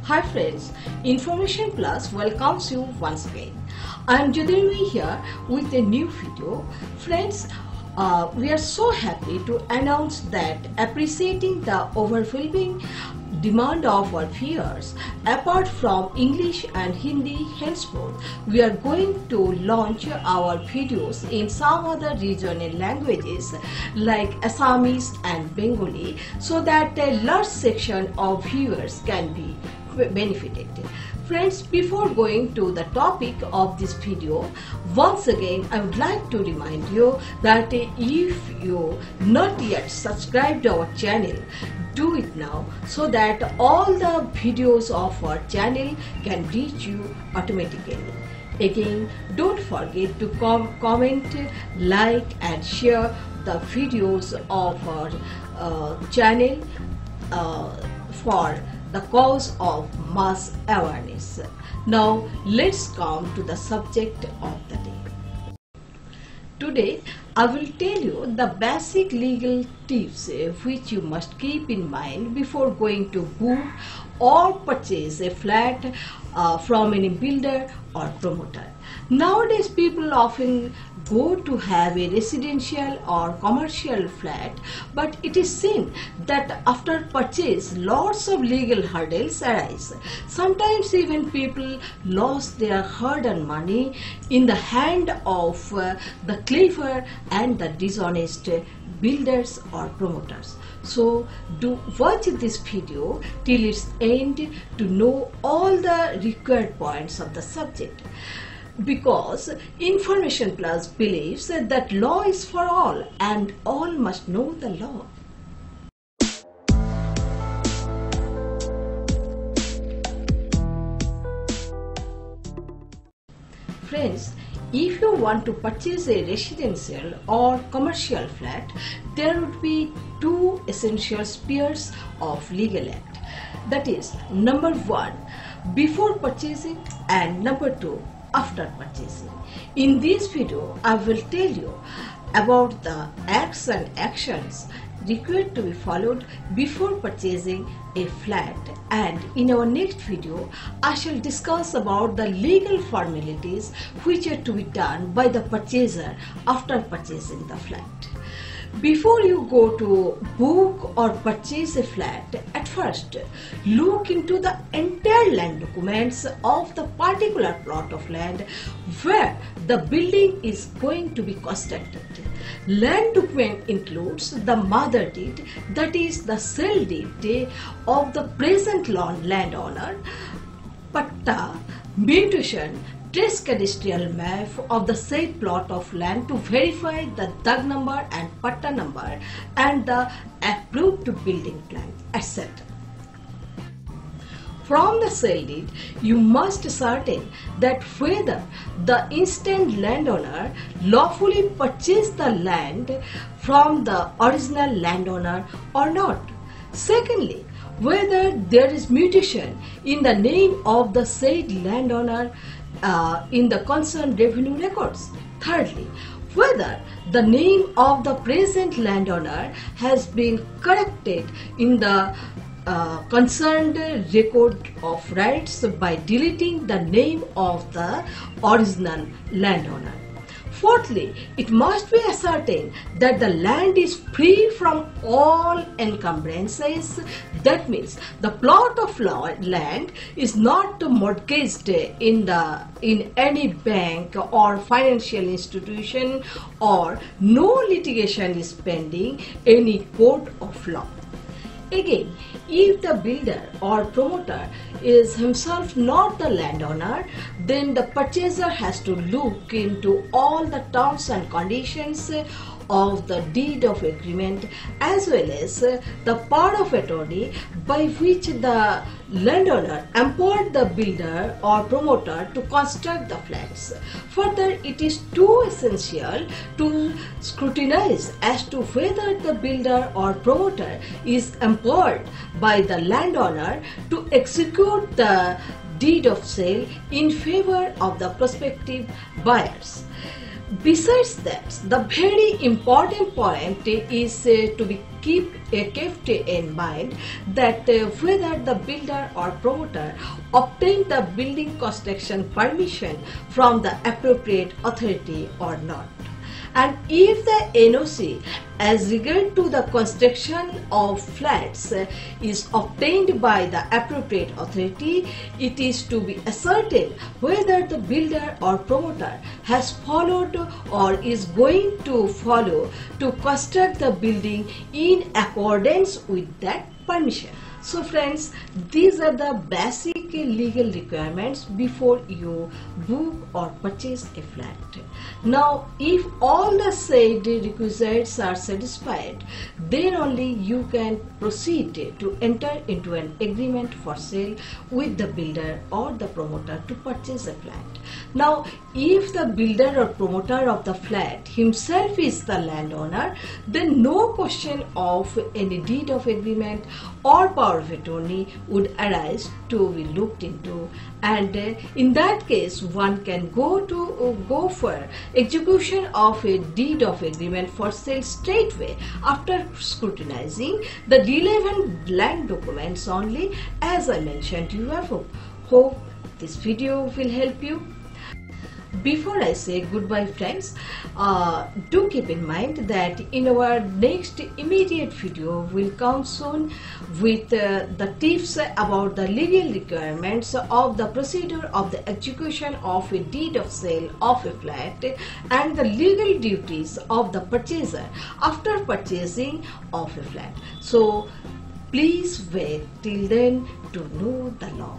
Hi friends, Information Plus welcomes you once again. I am Jyotirmay here with a new video. Friends, we are so happy to announce that appreciating the overwhelming demand of our viewers, apart from English and Hindi, henceforth we are going to launch our videos in some other regional languages like Assamese and Bengali, so that a large section of viewers can be benefited. Friends, before going to the topic of this video, once again I would like to remind you that if you not yet subscribed to our channel, do it now so that all the videos of our channel can reach you automatically. Again, don't forget to comment, like and share the videos of our channel for the cause of mass awareness. Now let's come to the subject of the day. Today I will tell you the basic legal tips which you must keep in mind before going to book or purchase a flat from any builder or promoter. Nowadays people often go to have a residential or commercial flat, but it is seen that after purchase lots of legal hurdles arise. Sometimes even people lost their hard-earned money in the hand of the clever and the dishonest builders or promoters. So do watch this video till its end to know all the required points of the subject. Because Information Plus believes that law is for all and all must know the law. Friends, if you want to purchase a residential or commercial flat, there would be two essential spheres of legal act. That is, number one, before purchasing, and number two, after purchasing. In this video, I will tell you about the acts and actions required to be followed before purchasing a flat, and in our next video I shall discuss about the legal formalities which are to be done by the purchaser after purchasing the flat. Before you go to book or purchase a flat, at first look into the entire land documents of the particular plot of land where the building is going to be constructed. Land document includes the mother deed, that is the sale deed of the present landowner, patta, mutation, trace cadastral map of the said plot of land to verify the dag number and patta number and the approved building plan, etc. From the sale deed, you must ascertain that whether the instant landowner lawfully purchased the land from the original landowner or not. Secondly, whether there is mutation in the name of the said landowner in the concerned revenue records. Thirdly, whether the name of the present landowner has been corrected in the concerned record of rights by deleting the name of the original landowner. Fourthly, it must be ascertained that the land is free from all encumbrances. That means the plot of land is not mortgaged in any bank or financial institution, or no litigation is pending any court of law. Again, if the builder or promoter is himself not the landowner, then the purchaser has to look into all the terms and conditions of the deed of agreement as well as the power of attorney by which the landowner empowered the builder or promoter to construct the flats. Further, it is too essential to scrutinize as to whether the builder or promoter is empowered by the landowner to execute the deed of sale in favor of the prospective buyers. Besides that, the very important point is to be kept in mind that whether the builder or promoter obtained the building construction permission from the appropriate authority or not. And if the NOC as regard to the construction of flats is obtained by the appropriate authority, it is to be ascertained whether the builder or promoter has followed or is going to follow to construct the building in accordance with that permission. So friends, these are the basic legal requirements before you book or purchase a flat. Now, if all the said requisites are satisfied, then only you can proceed to enter into an agreement for sale with the builder or the promoter to purchase a flat. Now, if the builder or promoter of the flat himself is the landowner, then no question of any deed of agreement or power of attorney would arise to be looked into, and in that case one can go for execution of a deed of agreement for sale straightway after scrutinizing the relevant land documents only, as I mentioned to you above. Hope this video will help you. Before I say goodbye friends, do keep in mind that in our next immediate video will come soon with the tips about the legal requirements of the procedure of the execution of a deed of sale of a flat and the legal duties of the purchaser after purchasing of a flat. So please wait till then to know the law.